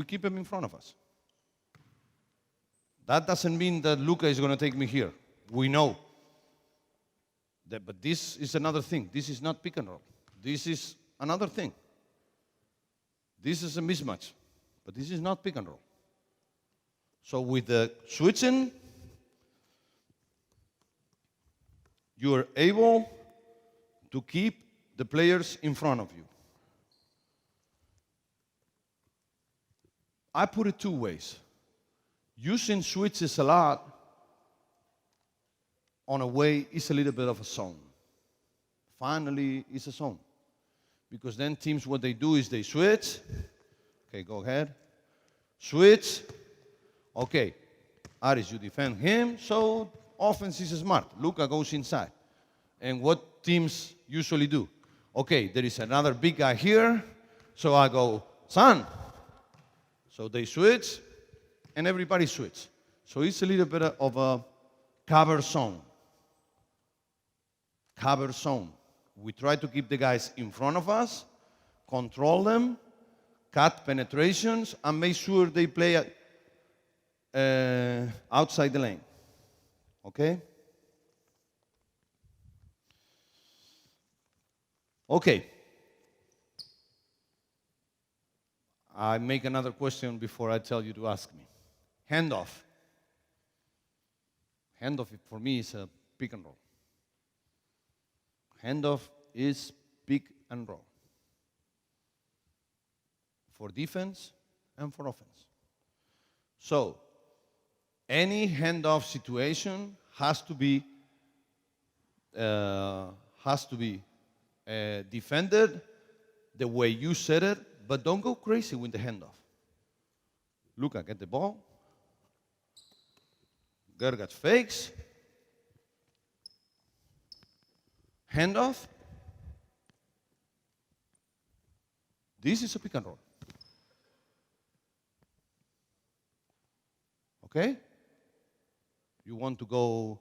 Speaker 1: keep him in front of us. That doesn't mean that Luka is going to take me here. We know. But this is another thing. This is not pick and roll. This is another thing. This is a mismatch. But this is not pick and roll. So with the switching, you are able to keep the players in front of you. I put it two ways. Using switches a lot, on a way, is a little bit of a zone. Finally, it's a zone. Because then teams, what they do is they switch. Okay, go ahead. Switch. Okay, Aris, you defend him, so offense is smart. Luka goes inside. And what teams usually do? Okay, there is another big guy here, so I go, son. So they switch, and everybody switch. So it's a little bit of a cover zone. Cover zone. We try to keep the guys in front of us, control them, cut penetrations, and make sure they play outside the lane. Okay? Okay. I make another question before I tell you to ask me. Handoff. Handoff for me is a pick and roll. Handoff is pick and roll. For defense and for offense. So, any handoff situation has to be defended the way you said it, but don't go crazy with the handoff. Luka, get the ball. Gergac fakes. Handoff. This is a pick and roll. Okay? You want to go,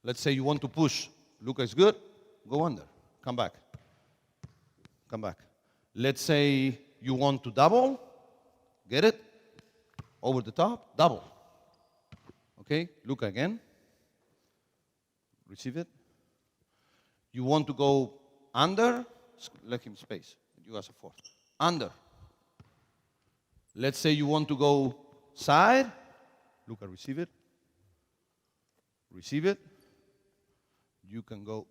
Speaker 1: let's say you want to push. Luka is good, go under. Come back. Come back. Let's say you want to double. Get it? Over the top, double. Okay? Luka again. Receive it. You want to go under, let him space. You as a fourth. Under. Let's say you want to go side. Luka, receive it. Receive it. You can go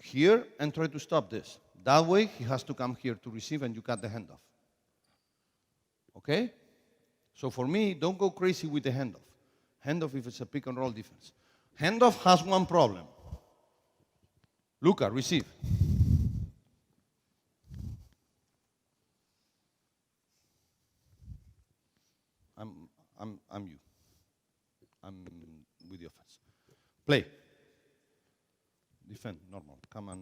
Speaker 1: here and try to stop this. That way, he has to come here to receive and you cut the handoff. Okay? So for me, don't go crazy with the handoff. Handoff if it's a pick and roll defense. Handoff has one problem. Luka, receive. I'm you. I'm with the offense. Play. Defend, normal. Come and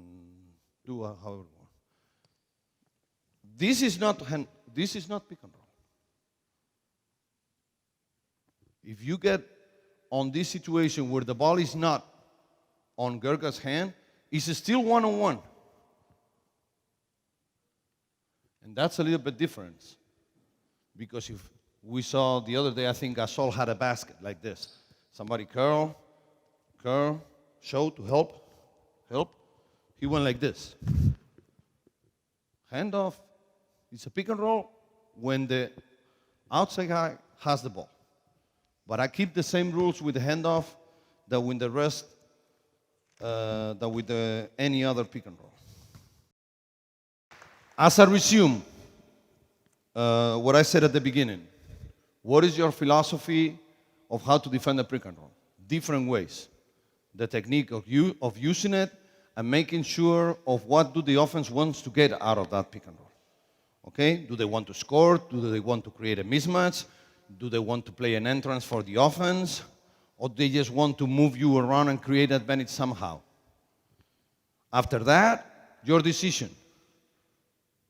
Speaker 1: do however you want. This is not pick and roll. If you get on this situation where the ball is not on Gerga's hand, it's still one-on-one. And that's a little bit different. Because if we saw the other day, I think Gasol had a basket like this. Somebody curl, show to help. He went like this. Handoff. It's a pick and roll when the outside guy has the ball. But I keep the same rules with the handoff that with the rest, that with any other pick and roll. As I resume what I said at the beginning, what is your philosophy of how to defend a pick and roll? Different ways. The technique of using it and making sure of what do the offense wants to get out of that pick and roll. Okay? Do they want to score? Do they want to create a mismatch? Do they want to play an entrance for the offense? Or they just want to move you around and create advantage somehow? After that, your decision.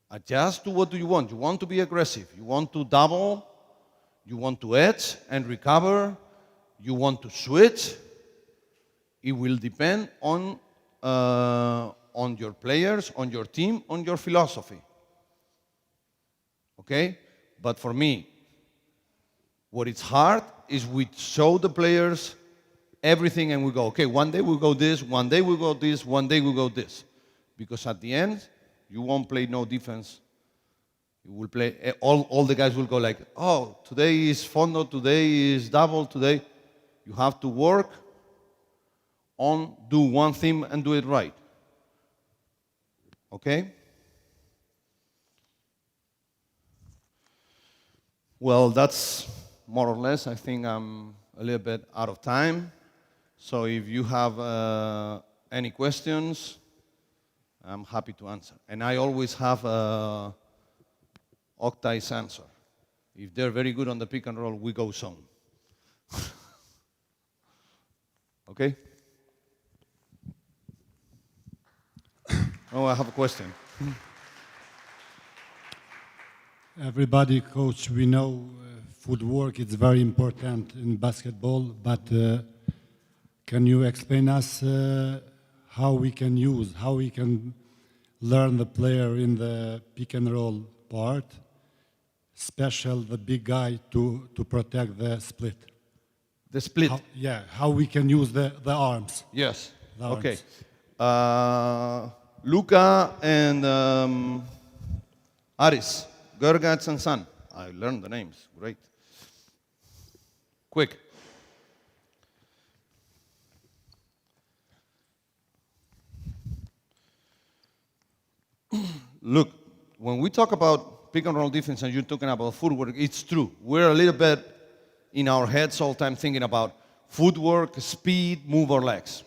Speaker 1: Adjust to what do you want. You want to be aggressive. You want to double. You want to edge and recover. You want to switch. It will depend on your players, on your team, on your philosophy. Okay? But for me, what is hard is we show the players everything and we go, okay, one day we'll go this, one day we'll go this, one day we'll go this. Because at the end, you won't play no defense. You will play, all the guys will go like, oh, today is fondo, today is double, today. You have to work on, do one thing and do it right. Okay? Well, that's more or less. I think I'm a little bit out of time. So if you have any questions, I'm happy to answer. And I always have Oktay's answer. If they're very good on the pick and roll, we go zone. Okay? Oh, I have a question.
Speaker 2: Everybody, coach, we know footwork is very important in basketball, but can you explain us how we can learn the player in the pick and roll part, special the big guy to protect the split?
Speaker 1: The split?
Speaker 2: How we can use the arms.
Speaker 1: Yes.
Speaker 2: The arms.
Speaker 1: Okay. Luka and Aris, Gergats and San. I learned the names. Great. Quick. Look, when we talk about pick and roll defense and you're talking about footwork, it's true. We're a little bit in our heads all the time thinking about footwork, speed, move our legs.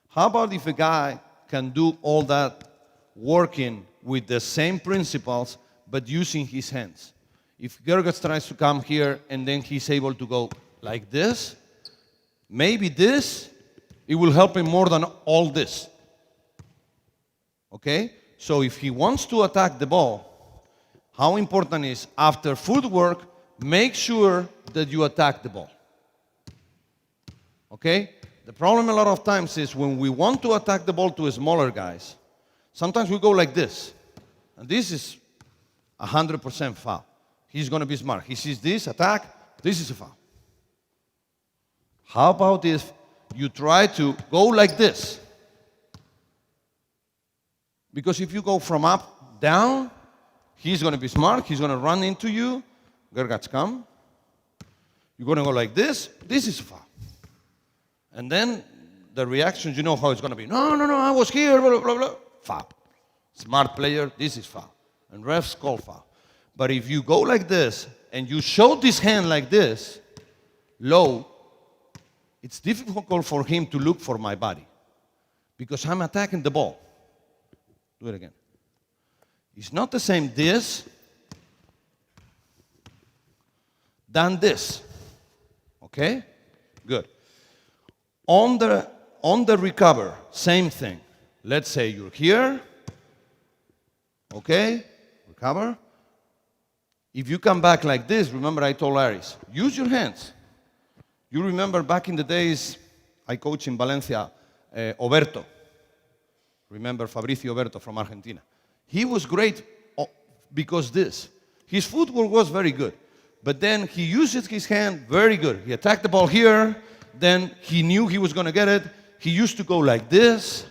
Speaker 1: How about if a guy can do all that working with the same principles but using his hands? If Gergats tries to come here and then he's able to go like this, maybe this, it will help him more than all this. Okay? So if he wants to attack the ball, how important is after footwork, make sure that you attack the ball. Okay? The problem a lot of times is when we want to attack the ball to smaller guys, sometimes we go like this. And this is 100% foul. He's going to be smart. He sees this, attack, this is a foul. How about if you try to go like this? Because if you go from up, down, he's going to be smart. He's going to run into you. Gergats come. You're going to go like this. This is a foul. And then the reactions, you know how it's going to be. No, I was here, blah, blah, blah. Foul. Smart player, this is foul. And refs call foul. But if you go like this and you show this hand like this, low, it's difficult for him to look for my body because I'm attacking the ball. Do it again. It's not the same this than this. Okay? Good. On the recover, same thing. Let's say you're here. Okay? Recover. If you come back like this, remember I told Aris, use your hands. You remember back in the days, I coached in Valencia, Oberto. Remember Fabricio Oberto from Argentina. He was great because this. His footwork was very good. But then he used his hand very good. He attacked the ball here. Then he knew he was going to get it. He used to go like this.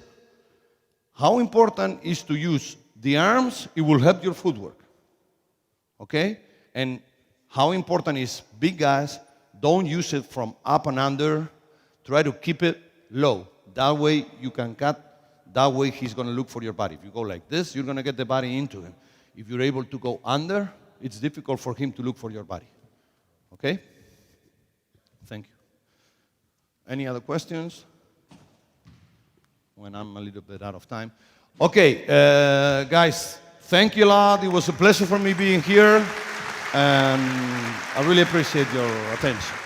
Speaker 1: How important is to use the arms? It will help your footwork. Okay? And how important is big guys, don't use it from up and under. Try to keep it low. That way you can cut. That way he's going to look for your body. If you go like this, you're going to get the body into him. If you're able to go under, it's difficult for him to look for your body. Okay? Thank you. Any other questions? When I'm a little bit out of time. Okay, guys, thank you a lot. It was a pleasure for me being here. And I really appreciate your attention.